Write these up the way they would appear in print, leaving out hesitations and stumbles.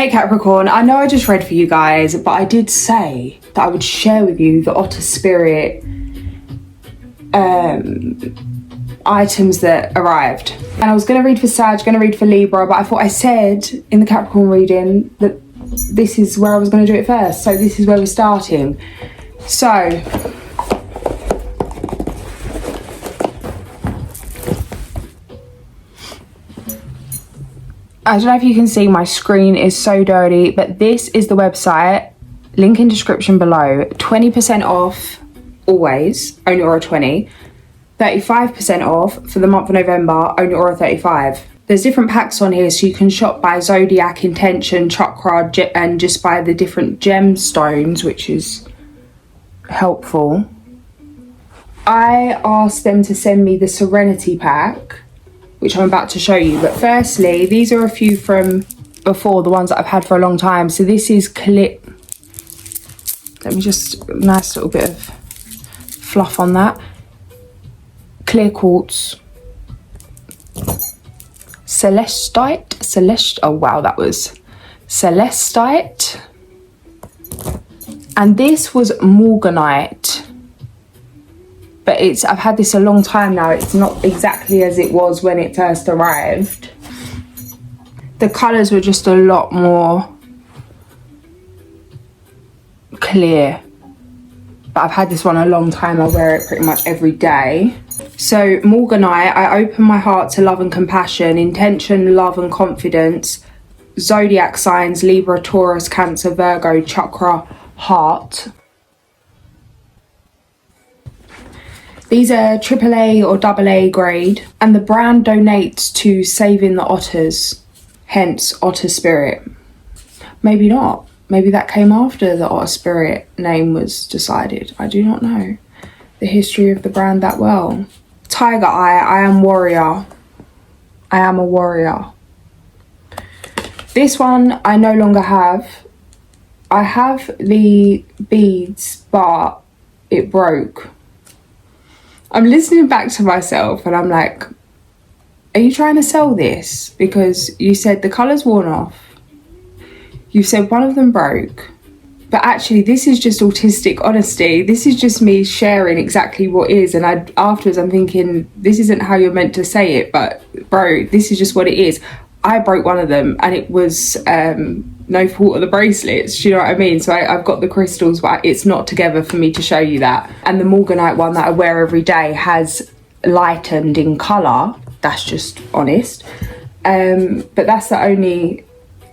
Hey Capricorn, I know I just read for you guys, but I did say that I would share with you the Otter Spirit items that arrived. And I was going to read for Sag, going to read for Libra, but I thought I said in the Capricorn reading that this is where I was going to do it first. So this is where we're starting. So, I don't know if you can see, my screen is so dirty, but this is the website, link in description below. 20% off always, OwnYourAura 20, 35% off for the month of November, OwnYourAura 35. There's different packs on here, so you can shop by zodiac, intention, chakra, and just by the different gemstones, which is helpful. I asked them to send me the Serenity pack, which I'm about to show you. But firstly, these are a few from before, the ones that I've had for a long time. So this is let me just, nice little bit of fluff on that. Clear quartz. Celestite. Oh wow, that was Celestite. And this was Morganite. But I've had this a long time now. It's not exactly as it was when it first arrived. The colours were just a lot more clear. But I've had this one a long time. I wear it pretty much every day. So Morganite, I open my heart to love and compassion, intention, love and confidence, zodiac signs, Libra, Taurus, Cancer, Virgo, chakra, heart. These are AAA or AA grade, and the brand donates to saving the otters, hence Otter Spirit. Maybe not. Maybe that came after the Otter Spirit name was decided. I do not know the history of the brand that well. Tiger Eye, I am warrior. I am a warrior. This one I no longer have. I have the beads, but it broke. I'm listening back to myself and I'm like, are you trying to sell this? Because you said the colour's worn off. You said one of them broke. But actually, this is just autistic honesty. This is just me sharing exactly what is. And afterwards, I'm thinking, this isn't how you're meant to say it. But bro, this is just what it is. I broke one of them and it was no fault of the bracelets. Do you know what I mean? So I've got the crystals, but it's not together for me to show you that. And the Morganite one that I wear every day has lightened in colour. That's just honest. But that's the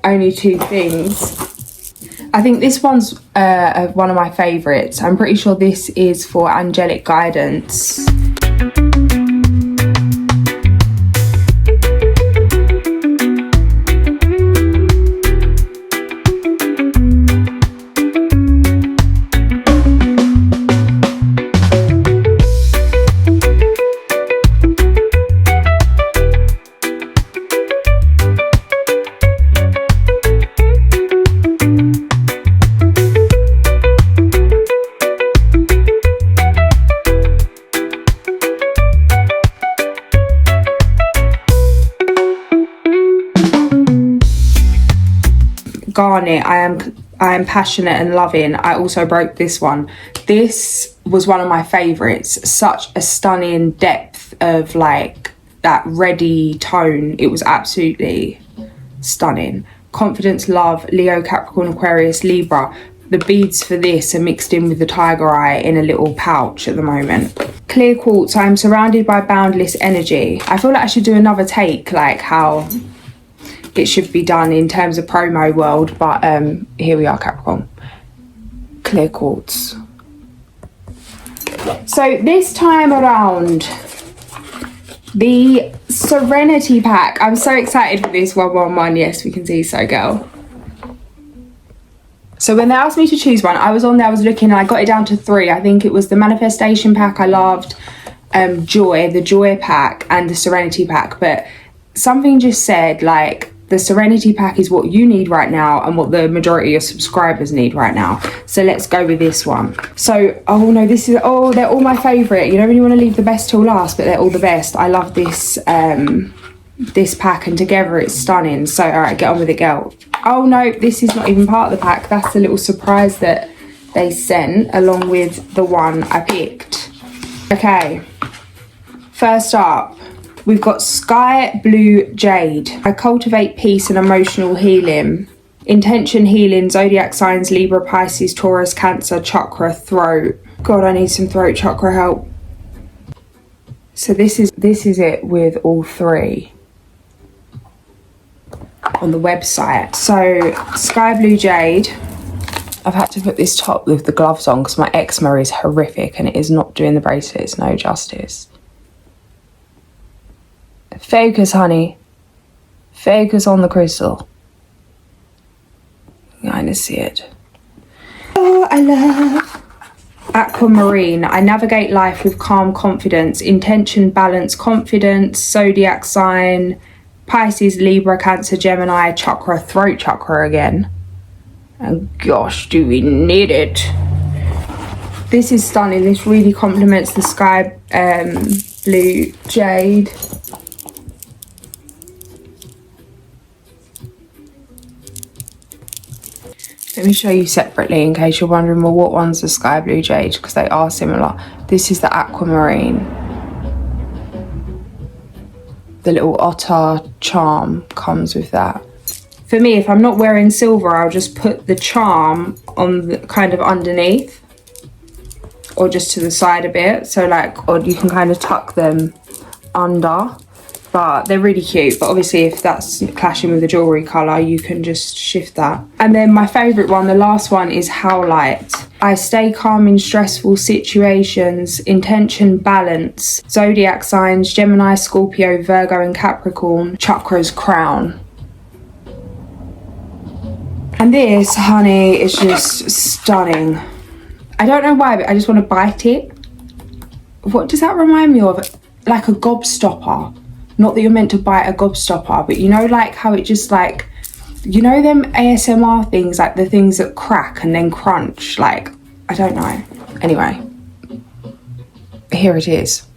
only two things. I think this one's one of my favourites. I'm pretty sure this is for angelic guidance. Garnet, I am passionate and loving. I also broke this one. This was one of my favorites. Such a stunning depth of like that reddy tone. It was absolutely stunning. Confidence, love, Leo, Capricorn, Aquarius, Libra. The beads for this are mixed in with the tiger eye in a little pouch at the moment. Clear quartz, I am surrounded by boundless energy. I feel like I should do another take, like how it should be done in terms of promo world, but here we are, Capricorn. Clear quartz. So this time around, the Serenity pack. I'm so excited for this 111. Yes, we can see so, girl. So when they asked me to choose one, I was on there, I was looking, and I got it down to 3. I think it was the Manifestation pack I loved, Joy, the Joy pack, and the Serenity pack. But something just said, like, the Serenity pack is what you need right now and what the majority of your subscribers need right now. So let's go with this one. So, oh no, this is, oh, they're all my favourite. You don't really want to leave the best till last, but they're all the best. I love this, this pack, and together it's stunning. So, all right, get on with it, girl. Oh no, this is not even part of the pack. That's the little surprise that they sent along with the one I picked. Okay, first up, we've got Sky Blue Jade. I cultivate peace and emotional healing. Intention healing, zodiac signs, Libra, Pisces, Taurus, Cancer, chakra, throat. God, I need some throat chakra help. So this is it with all three on the website. So Sky Blue Jade. I've had to put this top with the gloves on because my eczema is horrific and it is not doing the bracelets no justice. Focus, honey. Focus on the crystal. You kind of see it. Oh, I love Aquamarine. I navigate life with calm confidence. Intention, balance, confidence. Zodiac sign. Pisces, Libra, Cancer, Gemini, chakra, throat chakra again. And gosh, do we need it. This is stunning. This really complements the Sky Blue Jade. Let me show you separately in case you're wondering, well, what one's the Sky Blue Jade? Because they are similar. This is the Aquamarine. The little Otter charm comes with that. For me, if I'm not wearing silver, I'll just put the charm on the kind of underneath or just to the side a bit. So like, or you can kind of tuck them under, but they're really cute. But obviously if that's clashing with the jewellery colour, you can just shift that. And then my favourite one, the last one, is Howlite. I stay calm in stressful situations. Intention, balance. Zodiac signs, Gemini, Scorpio, Virgo and Capricorn. Chakras, crown. And this, honey, is just stunning. I don't know why, but I just want to bite it. What does that remind me of? Like a gobstopper. Not that you're meant to bite a gobstopper, but you know, like how it just like, you know them ASMR things, like the things that crack and then crunch, like, I don't know. Anyway, here it is.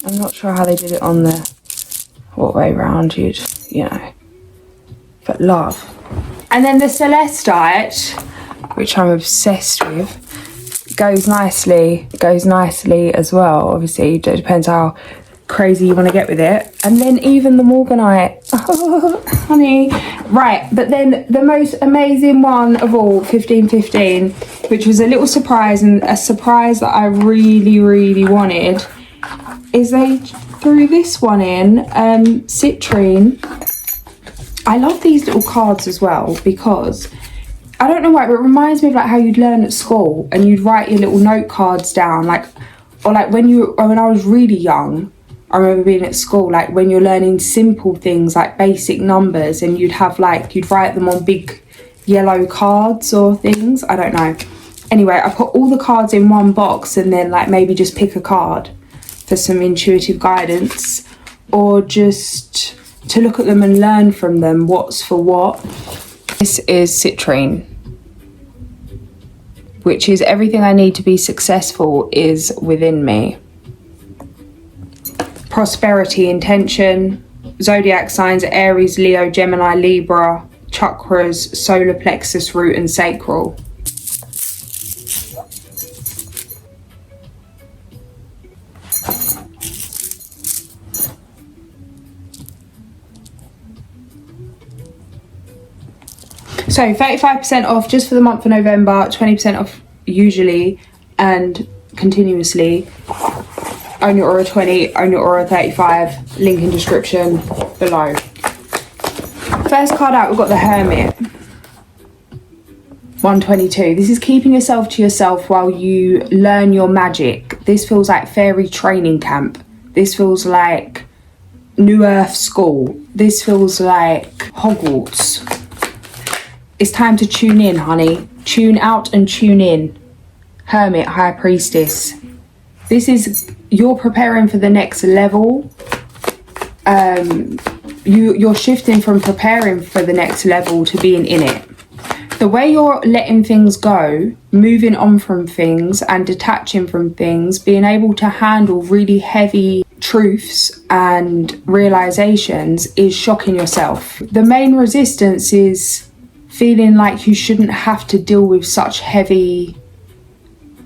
I'm not sure how they did it on the what way round you know, but love. And then the Celestite, which I'm obsessed with, goes nicely as well. Obviously it depends how crazy you want to get with it. And then even the Morganite, oh, honey. Right, but then the most amazing one of all, 1515, which was a little surprise, and a surprise that I really wanted, is they threw this one in, citrine. I love these little cards as well because I don't know why, but it reminds me of like how you'd learn at school and you'd write your little note cards down, like, or like when I was really young, I remember being at school, like when you're learning simple things like basic numbers, and you'd have like, you'd write them on big yellow cards or things, I don't know. Anyway, I put all the cards in one box and then like maybe just pick a card for some intuitive guidance, or just to look at them and learn from them what's for what. This is citrine, which is everything I need to be successful is within me. Prosperity, intention, zodiac signs, Aries, Leo, Gemini, Libra, chakras, solar plexus, root and sacral. So 35% off just for the month of November, 20% off usually and continuously. OwnYourAura 20, OwnYourAura 35, link in description below. First card out, we've got the Hermit. 122. This is keeping yourself to yourself while you learn your magic. This feels like fairy training camp. This feels like New Earth school. This feels like Hogwarts. It's time to tune in, honey. Tune out and tune in. Hermit, High Priestess. This is, you're preparing for the next level. you're shifting from preparing for the next level to being in it. The way you're letting things go, moving on from things and detaching from things, being able to handle really heavy truths and realizations is shocking yourself. The main resistance is feeling like you shouldn't have to deal with such heavy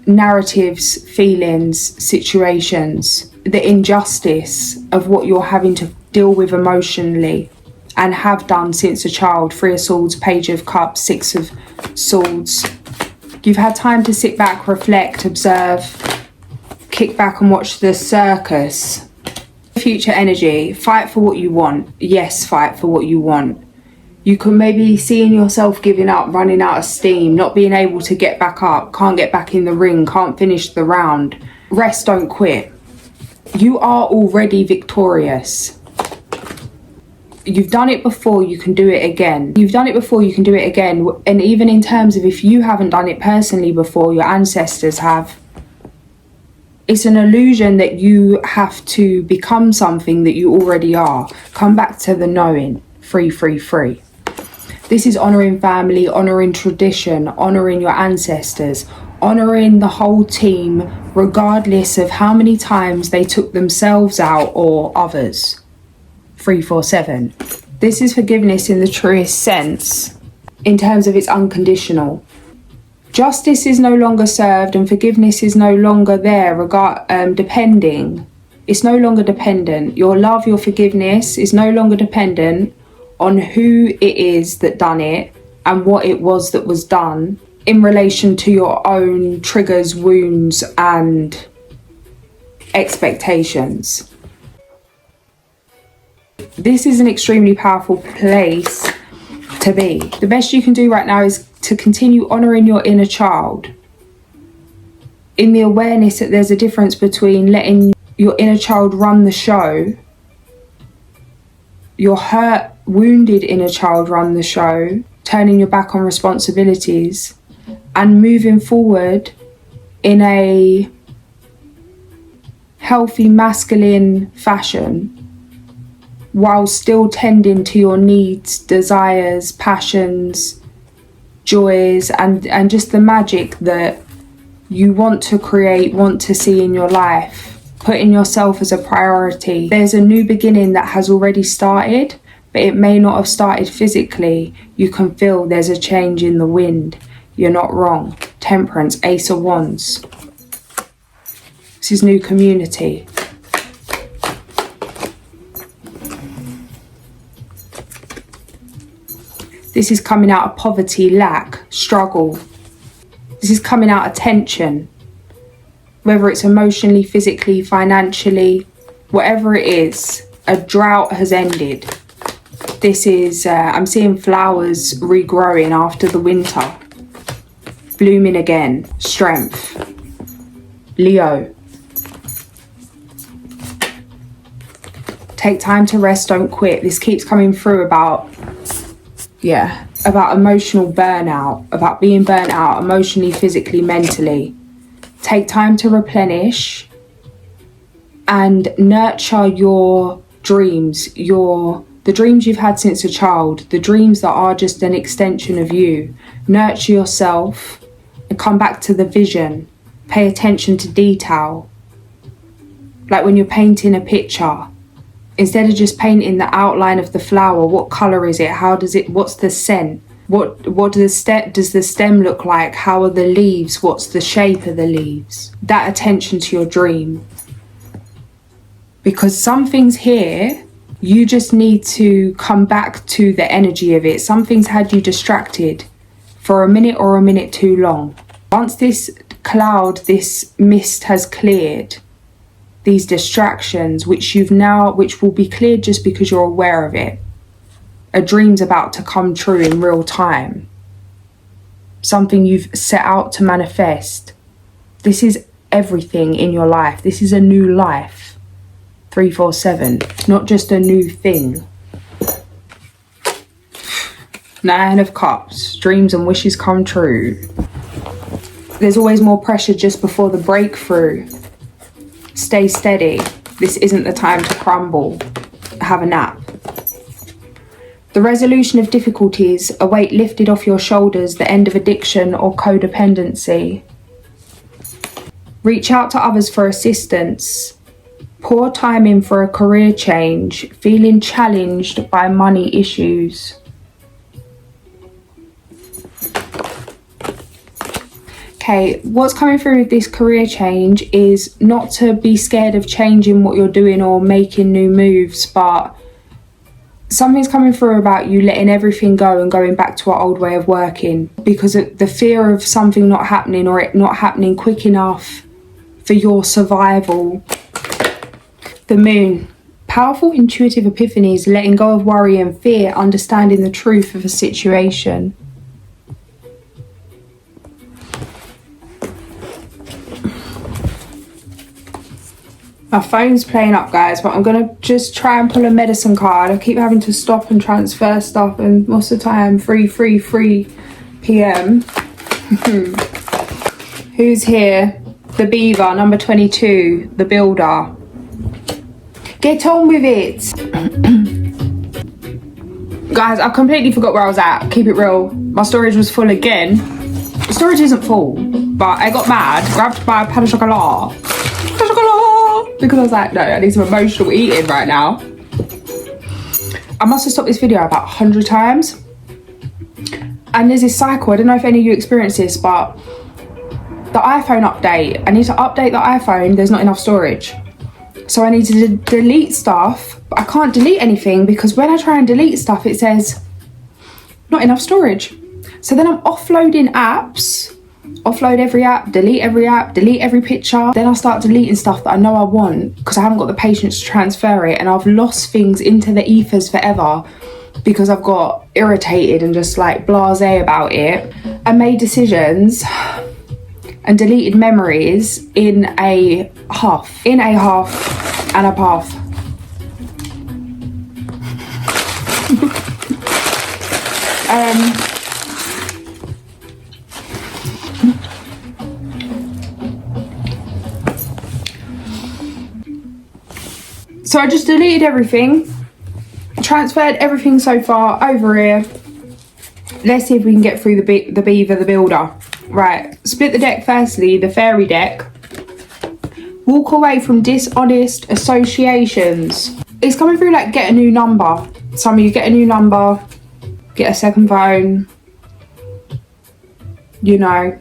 narratives, feelings, situations, the injustice of what you're having to deal with emotionally and have done since a child. 3 of Swords, Page of Cups, 6 of Swords. You've had time to sit back, reflect, observe, kick back and watch the circus. Future energy, fight for what you want. Yes, fight for what you want. You can maybe seeing yourself giving up, running out of steam, not being able to get back up, can't get back in the ring, can't finish the round. Rest, don't quit. You are already victorious. You've done it before, you can do it again. You've done it before, you can do it again. And even in terms of if you haven't done it personally before, your ancestors have. It's an illusion that you have to become something that you already are. Come back to the knowing. Free, free, free. This is honouring family, honouring tradition, honouring your ancestors, honouring the whole team, regardless of how many times they took themselves out or others. 347. This is forgiveness in the truest sense, in terms of it's unconditional. Justice is no longer served and forgiveness is no longer there, depending. It's no longer dependent. Your love, your forgiveness is no longer dependent on who it is that done it and what it was that was done in relation to your own triggers, wounds and expectations. This is an extremely powerful place to be. The best you can do right now is to continue honouring your inner child, in the awareness that there's a difference between letting your inner child run the show, your hurt, wounded inner child run the show, turning your back on responsibilities and moving forward in a healthy masculine fashion, while still tending to your needs, desires, passions, joys, and just the magic that you want to create, want to see in your life. Putting yourself as a priority. There's a new beginning that has already started, but it may not have started physically. You can feel there's a change in the wind. You're not wrong. Temperance, Ace of Wands. This is new community. This is coming out of poverty, lack, struggle. This is coming out of tension. Whether it's emotionally, physically, financially, whatever it is, a drought has ended. This is, I'm seeing flowers regrowing after the winter. Blooming again, strength. Leo. Take time to rest, don't quit. This keeps coming through about emotional burnout, about being burnt out emotionally, physically, mentally. Take time to replenish and nurture your dreams, the dreams you've had since a child, the dreams that are just an extension of you. Nurture yourself and come back to the vision. Pay attention to detail. Like when you're painting a picture, instead of just painting the outline of the flower, what colour is it? How does it, what's the scent? What does the stem look like? How are the leaves? What's the shape of the leaves? That attention to your dream. Because something's here, you just need to come back to the energy of it. Something's had you distracted for a minute or a minute too long. Once this cloud, this mist has cleared, these distractions, which will be cleared just because you're aware of it. A dream's about to come true in real time. Something you've set out to manifest. This is everything in your life. This is a new life. 347, not just a new thing. 9 of Cups, dreams and wishes come true. There's always more pressure just before the breakthrough. Stay steady. This isn't the time to crumble. have a nap. The resolution of difficulties, a weight lifted off your shoulders, the end of addiction or codependency. Reach out to others for assistance. Poor timing for a career change, feeling challenged by money issues. Okay, what's coming through with this career change is not to be scared of changing what you're doing or making new moves, but something's coming through about you letting everything go and going back to our old way of working because of the fear of something not happening or it not happening quick enough for your survival. The moon. Powerful intuitive epiphanies, letting go of worry and fear, understanding the truth of a situation. My phone's playing up, guys, but I'm going to just try and pull a medicine card. I keep having to stop and transfer stuff, and most of the time, 3 p.m. Who's here? The Beaver, number 22, the Builder. Get on with it. Guys, I completely forgot where I was at. Keep it real. My storage was full again. The storage isn't full, but I got mad, grabbed my pan of chocolat. Because I was like, no, I need some emotional eating right now. I must have stopped this video about 100 times. And there's this cycle, I don't know if any of you experience this, but the iPhone update, I need to update the iPhone, there's not enough storage. So I need to delete stuff, but I can't delete anything because when I try and delete stuff, it says not enough storage. So then I'm offloading apps, offload every app, delete every picture. Then I start deleting stuff that I know I want because I haven't got the patience to transfer it, and I've lost things into the ethers forever because I've got irritated and just like blasé about it. I made decisions and deleted memories in a half and a path. So I just deleted everything, transferred everything so far over here. Let's see if we can get through the Beaver, the Builder. Right, split the deck firstly, the fairy deck. Walk away from dishonest associations. It's coming through like get a new number. Some of you get a new number, get a second phone, you know.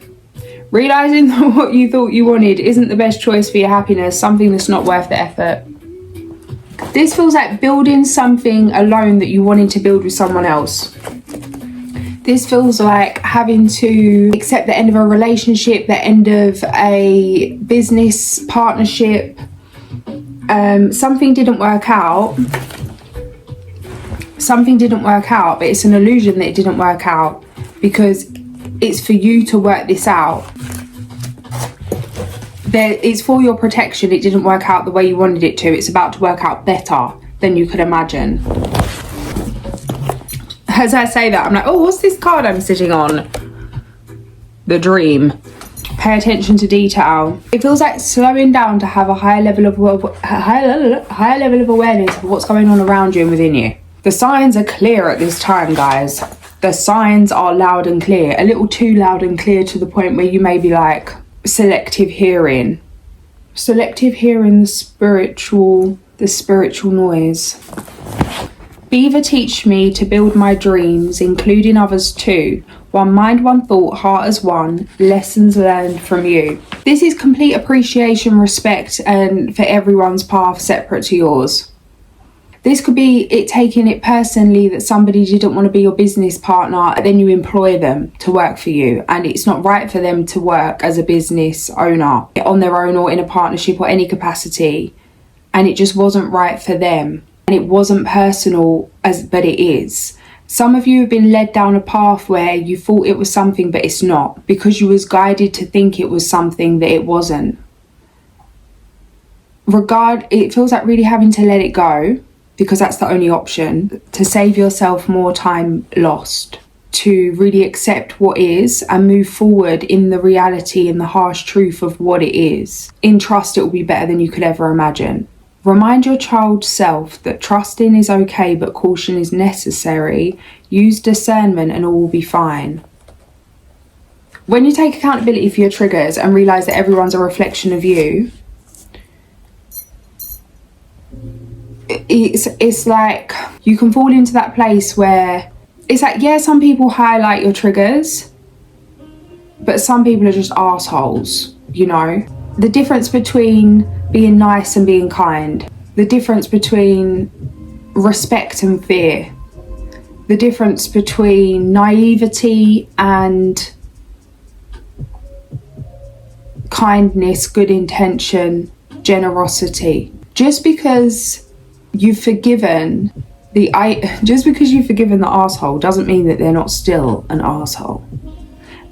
Realising that what you thought you wanted isn't the best choice for your happiness, something that's not worth the effort. This feels like building something alone that you wanted to build with someone else. This feels like having to accept the end of a relationship, the end of a business partnership. Something didn't work out. But it's an illusion that it didn't work out because it's for you to work this out. It's for your protection. It didn't work out the way you wanted it to. It's about to work out better than you could imagine. As I say that, I'm like, oh, what's this card I'm sitting on? The Dream. Pay attention to detail. It feels like slowing down to have a higher level of awareness of what's going on around you and within you. The signs are clear at this time, guys. The signs are loud and clear. A little too loud and clear to the point where you may be like, selective hearing. Selective hearing, the spiritual noise. Beaver, teach me to build my dreams, including others too. One mind, one thought, heart as one. Lessons learned from you. This is complete appreciation, respect, and for everyone's path separate to yours. This could be it taking it personally that somebody didn't want to be your business partner, and then you employ them to work for you, and it's not right for them to work as a business owner on their own or in a partnership or any capacity, and it just wasn't right for them. And it wasn't personal, but it is. Some of you have been led down a path where you thought it was something, but it's not, because you was guided to think it was something that it wasn't. It feels like really having to let it go, because that's the only option, to save yourself more time lost, to really accept what is and move forward in the reality and the harsh truth of what it is. In trust, it will be better than you could ever imagine. Remind your child self that trusting is okay but caution is necessary. Use discernment and all will be fine. When you take accountability for your triggers and realise that everyone's a reflection of you, it's like you can fall into that place where it's like, yeah, some people highlight your triggers, but some people are just assholes, you know? The difference between being nice and being kind, the difference between respect and fear, the difference between naivety and kindness, good intention, generosity. Just because you've forgiven the asshole doesn't mean that they're not still an asshole.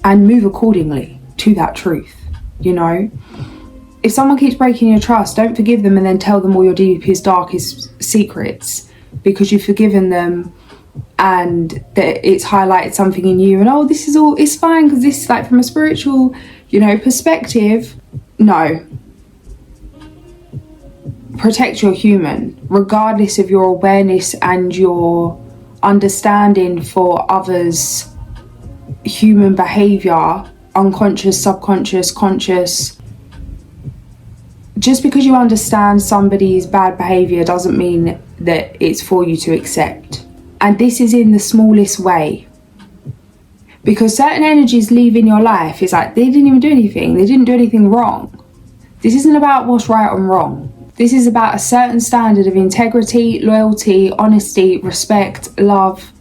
And move accordingly to that truth, you know? If someone keeps breaking your trust, don't forgive them and then tell them all your deepest, darkest secrets because you've forgiven them and that it's highlighted something in you and, oh, this is all, it's fine because this is like from a spiritual, you know, perspective. No. Protect your human, regardless of your awareness and your understanding for others' human behavior, unconscious, subconscious, conscious. Just because you understand somebody's bad behavior doesn't mean that it's for you to accept. And this is in the smallest way. Because certain energies leaving your life is like, they didn't even do anything. They didn't do anything wrong. This isn't about what's right and wrong. This is about a certain standard of integrity, loyalty, honesty, respect, love,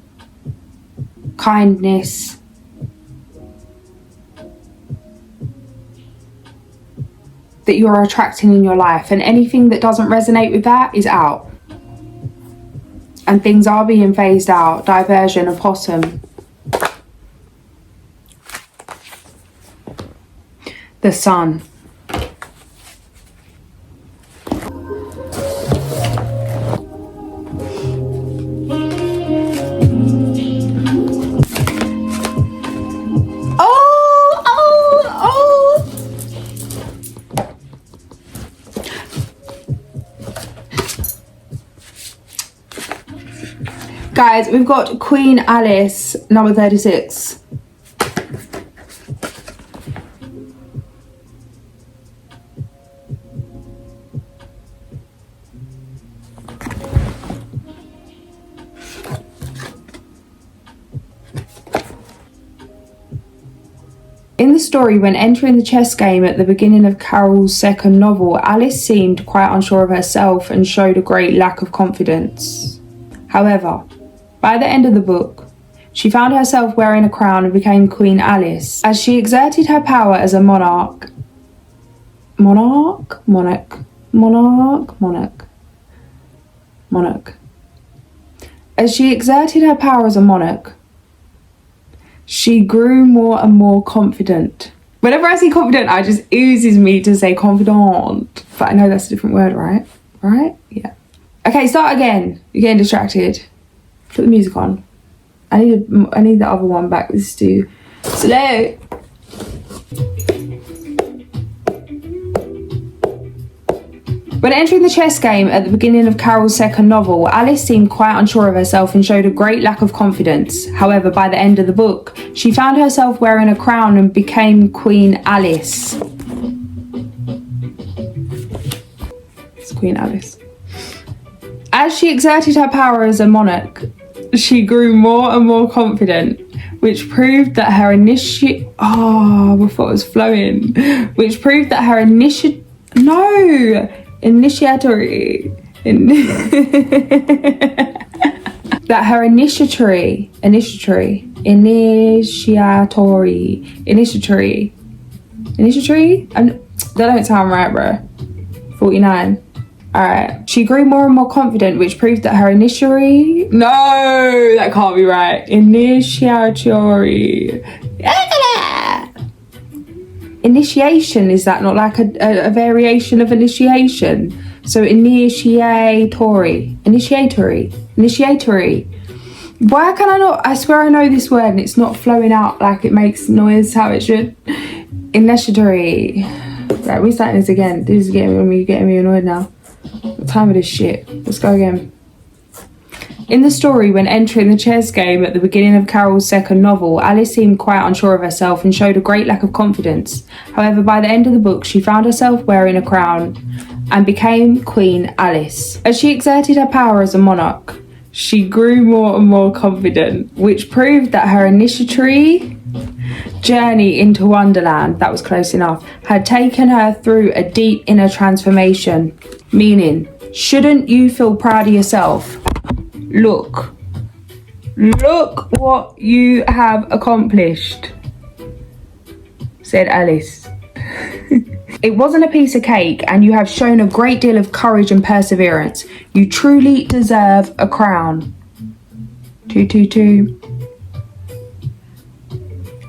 kindness. That you're attracting in your life, and anything that doesn't resonate with that is out. And things are being phased out. Diversion, opossum. The sun. Guys, we've got Queen Alice, number 36. In the story, when entering the chess game at the beginning of Carol's second novel, Alice seemed quite unsure of herself and showed a great lack of confidence. However, by the end of the book, she found herself wearing a crown and became Queen Alice. As she exerted her power as a monarch. As she exerted her power as a monarch, she grew more and more confident. Whenever I say confident, it just oozes me to say confidant. But I know that's a different word, right? Right? Yeah. Okay, start again. You're getting distracted. Put the music on. I need the other one back. This is too slow. When entering the chess game at the beginning of Carol's second novel, Alice seemed quite unsure of herself and showed a great lack of confidence. However, by the end of the book, she found herself wearing a crown and became Queen Alice. It's Queen Alice. As she exerted her power as a monarch, she grew more and more confident, which proved that her initiatory that don't sound right, bro. 49. Alright. She grew more and more confident, which proved that her initiatory... No! That can't be right. Initiation, is that not like a variation of initiation? So initiatory. Why can I not... I swear I know this word and it's not flowing out like it makes noise how it should. Initiatory. Right, we're starting this again. This is getting me annoyed now. What time of this shit? Let's go again. In the story, when entering the chess game at the beginning of Carol's second novel, Alice seemed quite unsure of herself and showed a great lack of confidence. However, by the end of the book, she found herself wearing a crown and became Queen Alice. As she exerted her power as a monarch, she grew more and more confident, which proved that her initiatory journey into Wonderland, that was close enough, had taken her through a deep inner transformation. Meaning, shouldn't you feel proud of yourself? Look what you have accomplished, said Alice. It wasn't a piece of cake, and you have shown a great deal of courage and perseverance. You truly deserve a crown. 222.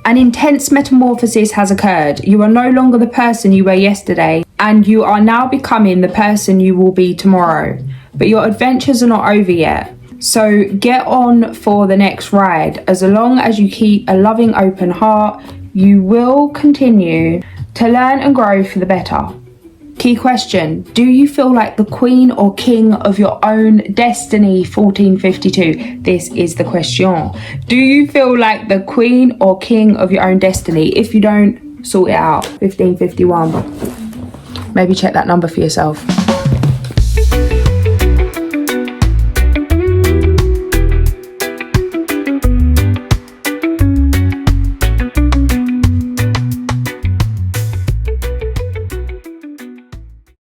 An intense metamorphosis has occurred. You are no longer the person you were yesterday, and you are now becoming the person you will be tomorrow. But your adventures are not over yet. So get on for the next ride. As long as you keep a loving, open heart, you will continue to learn and grow for the better. Key question: do you feel like the queen or king of your own destiny? 1452. This is the question. Do you feel like the queen or king of your own destiny? If you don't, sort it out. 1551. Maybe check that number for yourself.